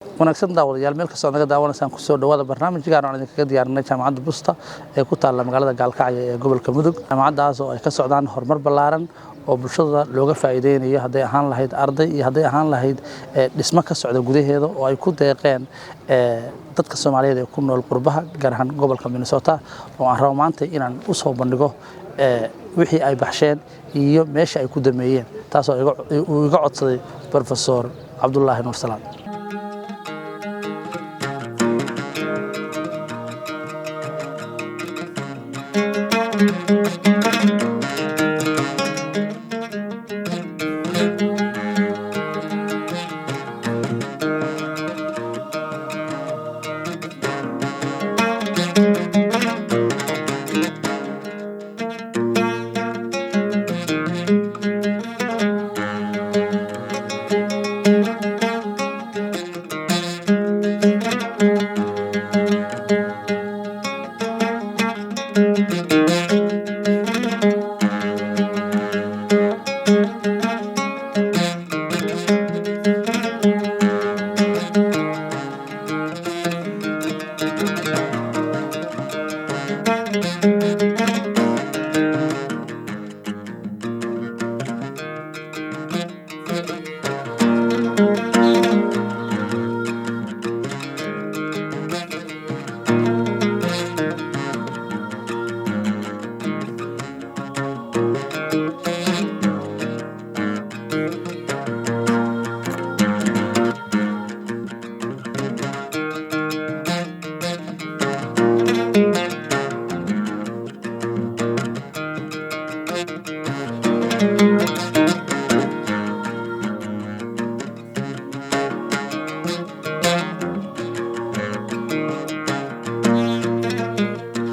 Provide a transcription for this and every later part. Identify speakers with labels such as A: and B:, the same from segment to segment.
A: wanaagsan daawadayaal meel kasta oo naga daawanaysaan ku soo dhawaada barnaamijkan aan idinkaga diyaarinay jaamacadda Busta ee ku taalla magaalada Gaalkacyo ee gobolka Mudug. Jaamacaddaas oo ay ka socdaan horumar ballaaran oo bulshada looga faa'iideynayo haday ahaan lahayd arday iyo haday ahaan lahayd dhismo ka socda gudaheeda oo ay ku deeqeen dadka Soomaaliyeed ee ku nool qurbaha gaar ahaan gobolka Minnesota oo aan rabo maanta inaan u soo bandhigo wixii ay baxsheen iyo meesha ay ku dameeyeen taasoo iga codsaday Professor Cabdullaahi Nuur Salaam.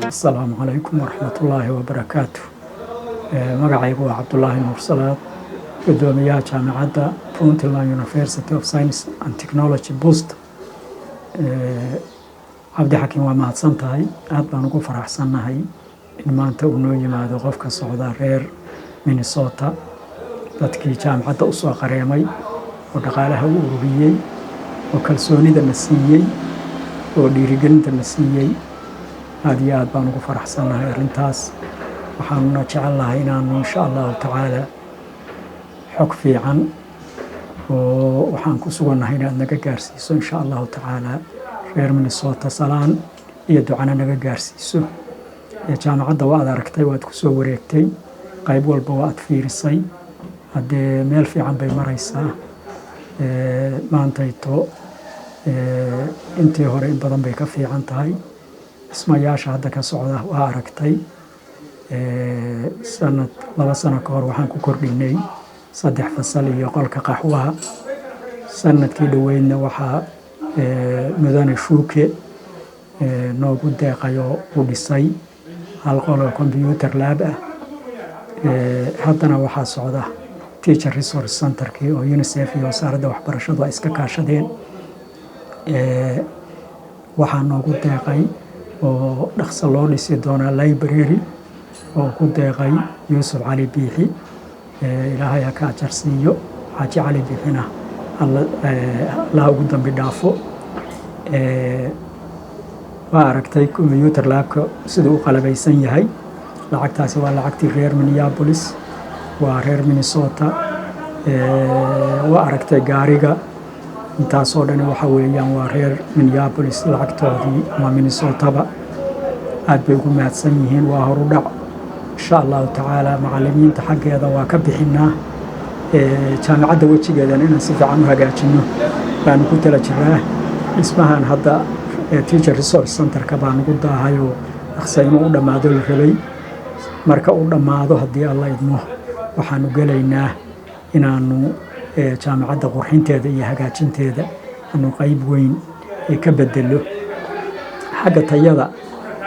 B: السلام عليكم ورحمة الله وبركاته. مقعيب عبد الله نور سلام قدومية جامعة Puntland University of Science and Technology Boost. عبد حكيم وما تصنتهاي أبغى نقول فرح سنهاي إن ما أنت ونوي ما دقوف كالسعودة غير مينيسوتا تتكي جامعة أسوة قريمي ودقالها أوروبية وكالسوني دمسية وديريجن دمسية هذه أبغى نقول فرح سنهاي رنتاس وحنا نجعل الله هنا إن شاء الله تعالى حكفي عن وحنكو سوينا هنا نجا جارسيسو إن شاء الله تعالى غير من الصوت سلام يدعونا نجا جارسيسو جامعة دواد ركتي واتكسو وريكتي قيب والبوات في رصي هذا ميل في عم بمريسا ما انتيتو انتي هوري بدن بيكفي عن تاي اسمها ياشا هذا كسعودة واركتي سنة لبا سنة كور وحنكو كرديني صدح فصل يقول كقحوها سنة كده وين وحا مدن الشوكة نوجود دقيقة وديسي هالقول الكمبيوتر لابه حتى وحا صعدة teacher resource center كي أو يونيسيف يوسارد وحبرشة وإسكاكاشدين وحا نوجود دقيقة ودخل الله لسيدونا library وكود دقيقة يوسف علي بيحي إلهي كاجرسيو حاجي علي بيحنا الله قدام بدافو واركتي كمبيوتر لابك سدو قلبيسن yahay lacagtaasi waa lacagtii reer Minneapolis waa reer Minnesota waa aragtay gaariga intaas oo dhan waxa weeyaan waa reer Minneapolis lacagtoodii ama Minnesota ba aad bay ugu mahadsan yihiin waa horu dhac إن شاء الله تعالى معلمين تحقيقا وكبحنا جامعة وجهي أنا نسيف عنها جاتشنو كان كنت لجراه اسمها هذا teacher resource center كبان قد هايو أخسينو ولا ما دول ربي مركا ولا ما ذو هدي الله يدمه وحنو قلينا إنه جامعة قرحين تهذا يهجاتشن تهذا إنه قريب وين يكبدله حاجة تيجا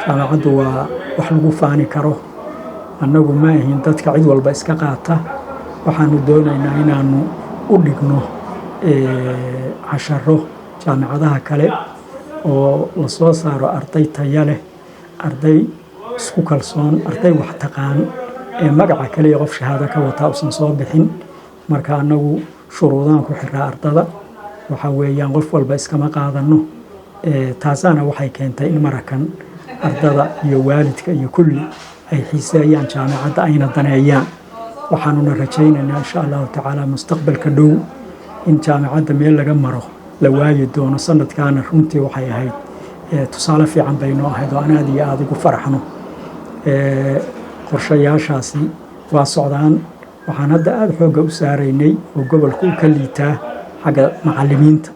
B: جامعة وحلو فاني كروه annagu ma ahin dadka cid walba iska qaata waxaanu doonaynaa inaanu u dhigno casharo jaamacadaha kale oo la soo saaro arday tayo leh arday isku kalsoon arday wax taqaan magaca kale qof shahaado ka wata uusan soo bixin marka anagu shuruudan ku xiraa ardada waxa weeyaan qof walba iskama qaadano taasaana waxay keentay in marakan ardada iyo waalidka iyo kulli ay xiiseeyaan jaamacadda ayna daneeyaan waxaanuna rajaynaynaa insha allahu tacaala mustaqbalka dhow in jaamacadda meel laga maro la waayi doono sanadkaana runtii waxay ahayd tusaale fiican baynoo ahayd oo aan aad iyo aad ugu faraxno qorshayaashaasi waa socdaan waxaan hadda aada xoogga u saaraynay oo gobolku ka liitaa xagga macallimiinta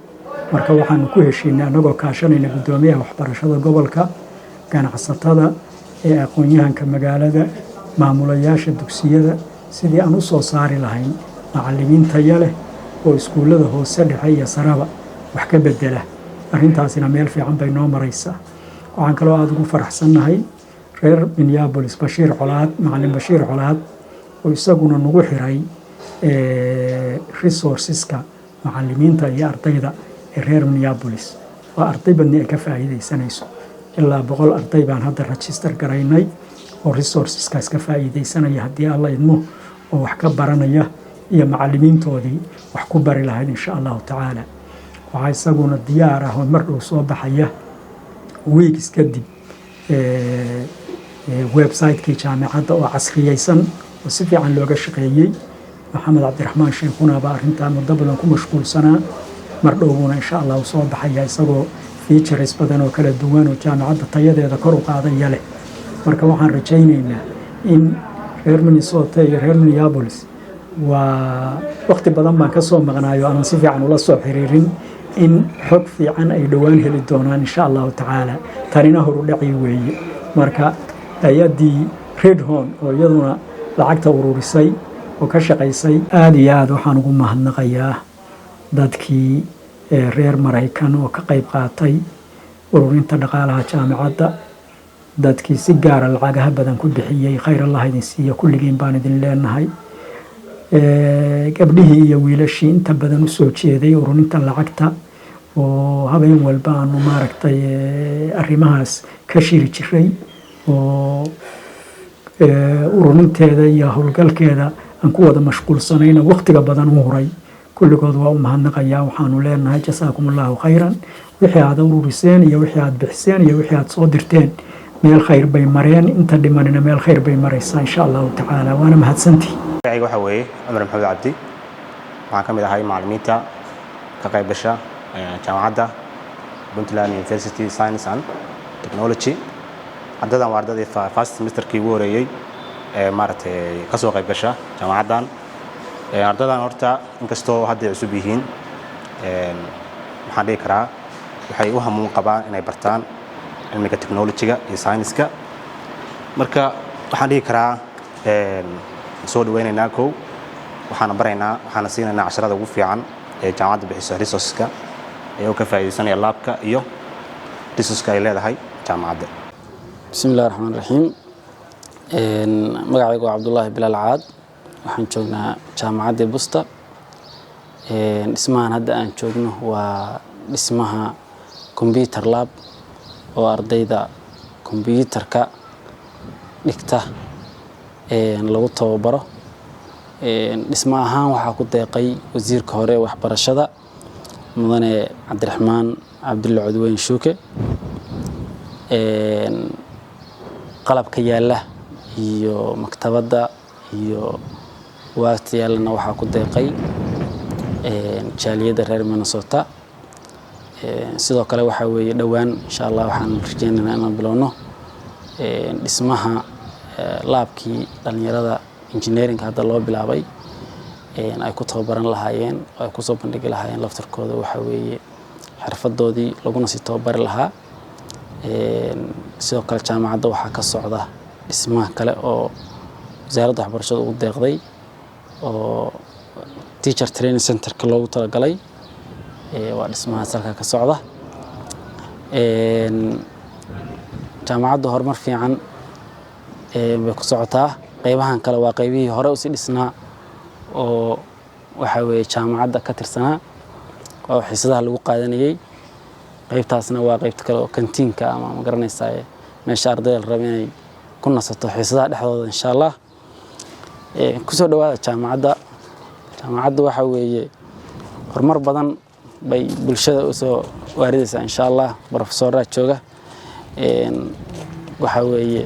B: marka waxaanu ku heshiinay annagoo kaashanayna guddoomiyaha waxbarashada gobolka ganacsatada ee aqoon-yahanka magaalada maamulayaasha dugsiyada sidii aan u soo saari lahayn macallimiin tayo leh oo iskuullada hoose dhexe iyo saraba wax ka bedela arrintaasina meel fiican bay noo maraysaa waxaan kaloo aada ugu faraxsannahay reer Minneapolis Bashiir Colaad macallin Bashiir Colaad oo isaguna nagu xiray resourceska macallimiinta iyo ardayda ee reer Minneapolis waa arday badni ay ka faa'iideysanayso ilaa 100 arday baan hadda register garaynay oo resourceskaas ka faa'iideysanaya haddii alla idmo oo wax ka baranaya iyo macallimiintoodii wax ku bari lahayd insha allahu tacaala waxaa isaguna diyaar ah oo mar dhow soo baxaya weeks kadib website-kii jaamacadda oo casriyeysan oo si fiican looga shaqeeyey maxamed cabdiraxmaan sheekuna baa arrintaa muddo badan ku mashquulsanaa mar dhowbuna insha allahu soo baxaya isagoo features badan oo kala duwan oo jaamacadda tayadeeda kor u qaadaya leh marka waxaan rajaynaynaa in reer Minnesota iyo reer Minneapolis waa waqti badan baan ka soo maqnaayo aan si fiican ula soo xiriirin in xog fiican ay dhawaan heli doonaan insha allahu tacaala tanina horu dhaci weeye marka hay'addii Redhorn oo iyaduna lacagta ururisay oo ka shaqaysay aad iyo aad waxaan ugu mahadnaqayaa dadkii reer Maraykan oo ka qayb qaatay ururinta dhaqaalaha jaamacadda dadkii si gaar ah lacagaha badan ku bixiyay khayr Allah idin siiyo kulligeen baan idin leenahay gabdhihii iyo wiilashii inta badan u soo jeeday ururinta lacagta oo habeen walba aanu maaragtay arrimahaas ka shiri jiray oo ururinteeda iyo howlgalkeeda aan ku wada mashquulsanayna waqtiga badan u huray kulligood waa u mahadnaqayaa waxaanu leenahay jasaakumullahu khayran wixii aad ururiseen iyo wixii aad bixiseen iyo wixii aad soo dirteen meel khayr bay mareen inta dhimanina meel khayr bay maraysaa insha allahu tacaala waana mahadsantihi
C: waxa weeye Cumar Maxamed Cabdi waxaan ka mid ahay macallimiinta ka qayb gasha jaamacadda Puntland University Science and Technology ardadan waa ardadii first semesterkii ugu horeeyay maaragtay ka soo qayb gasha jaamacaddan ardadan horta inkastoo hadda cusub yihiin waxaan dhihi karaa waxay u hamuun qabaan inay bartaan cilmiga technology-ga iyo science-ka marka waxaan dhihi karaa soo dhaweynaynaa kow waxaana baraynaa waxaana siinaynaa casharada ugu fiican ee jaamacadda bixiso resourceska ee uu ka faa'iideysanaya laabka iyo resourceska ay leedahay jaamacadda
D: bismillaahir rahmaanir rahiim magacaygu waa Cabdullaahi Bilaal Caad waxaan joognaa jaamacadda Busta dhismahan hadda aan joogno waa dhismaha computer lab oo ardayda computerka dhigta lagu tababaro dhismo ahaan waxaa ku deeqay wasiirka hore waxbarashada mudane Cabdiraxmaan Cabdulle Codweyn Shuuke qalabka yaala iyo maktabadda iyo waqti yaalana waxaa ku deeqay jaaliyada reer Minnesota sidoo kale waxa weeye dhawaan insha Allah waxaan rajaynaynaa inaan bilowno dhismaha laabkii dhalinyarada engineering hadda loo bilaabay ay ku tababaran lahaayeen ay ku soo bandhigi lahaayeen laftarkooda waxa weeye xirfadoodii laguna sii tababari lahaa sidoo kale jaamacadda waxaa ka socda dhismaha kale oo wasaaradda waxbarashada ugu deeqday oo teacher training center-ka loogu talagalay waa dhismaha salka ka socda jaamacadda horumar fiican bay ku socotaa qaybahan kale waa qaybihii hore u sii dhisnaa oo waxa weeye jaamacadda ka tirsanaa oo xiisadaha lagu qaadanayay qaybtaasna waa qaybta kale oo kantiinka ama ma garanaysaa meesha ardayda la rabo inay ku nasato xiisadaha dhexdooda insha Allah ku soo dhawaada jaamacadda waxa weeye horumar badan bay bulshada u soo waaridaysaa insha Allah professorada jooga waxa weeye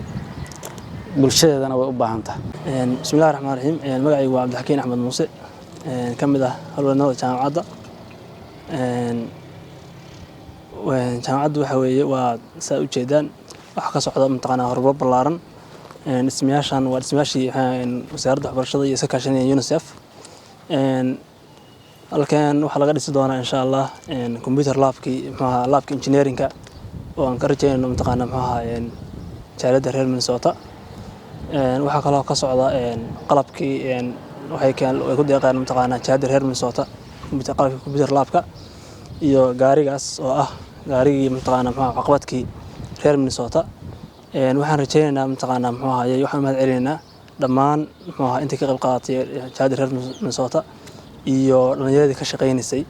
D: bulshadeedana way u baahan tahay.
E: Bismillahir Rahmaanir Rahiim. Magacaygu waa Cabdixakiin Axmed Muuse, kamid ah howlwadeenada jaamacadda. Jaamacaddu waxa weeye waa saa u jeedaan waxa ka socda mataqaanaa horumar ballaaran. Dhismayaashan waa dhismayaashii wasaaradda waxbarashada iyo iska kaashanaya UNICEF. Halkan waxaa laga dhisi doonaa insha Allah computer labkii labka engineeringa oo aan ka rajaynayno mataqaanaa jaalada reer Minnesota. waxaa kaloo ka socda qalabkii waxay ku deeqaan mataqaanaa jaalada reer Minnesota qalabka computer labka iyo gaarigaas oo ah gaarigii mataqaanaa caqabadkii reer Minnesota. waxaan rajaynaynaa mataqaanaa waxaan mahad celinaynaa dhammaan intii ka qayb qaadatay jaalada reer Minnesota iyo dhalinyaradii ka shaqeynaysay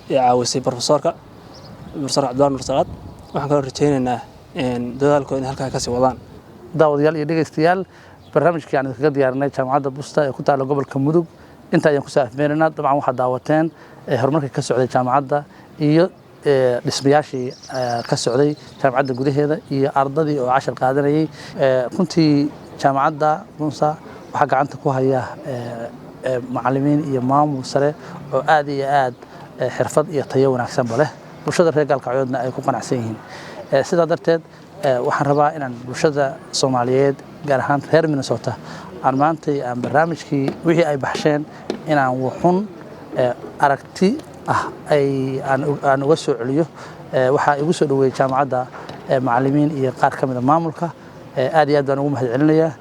E: ee caawisay professor Cabdullah Nur Salaad. waxaan kaloo rajaynaynaa dadaalkooda in halkaa ka sii wadaan.
A: daawadayaal iyo dhegeystayaal barnaamijkii aan kaga diyaarinay jaamacadda Busta ee ku taala gobolka Mudug inta ayaan ku saafmeynaa. dabcan waxaad daawateen horumarka ka socday jaamacadda iyo dhismayaashii ka socday jaamacadda gudaheeda iyo ardadii oo cashar qaadanayay. runtii jaamacadda Busta waxaa gacanta ku haya macallimiin iyo maamul sare oo aad iyo aad xirfad iyo tayo wanaagsanba leh, bulshada reer Gaalkacyoodna ay ku qanacsan yihiin. sidaa darteed waxaan rabaa inaan bulshada Soomaaliyeed gaar ahaan reer Minnesota aan maanta aan barnaamijkii wixii ay baxsheen inaan wuxun aragti ah aan uga soo celiyo. waxaa igu soo dhaweeyay jaamacadda macallimiin iyo qaar ka mid ah maamulka. aad iyo aad baan ugu mahad celinayaa.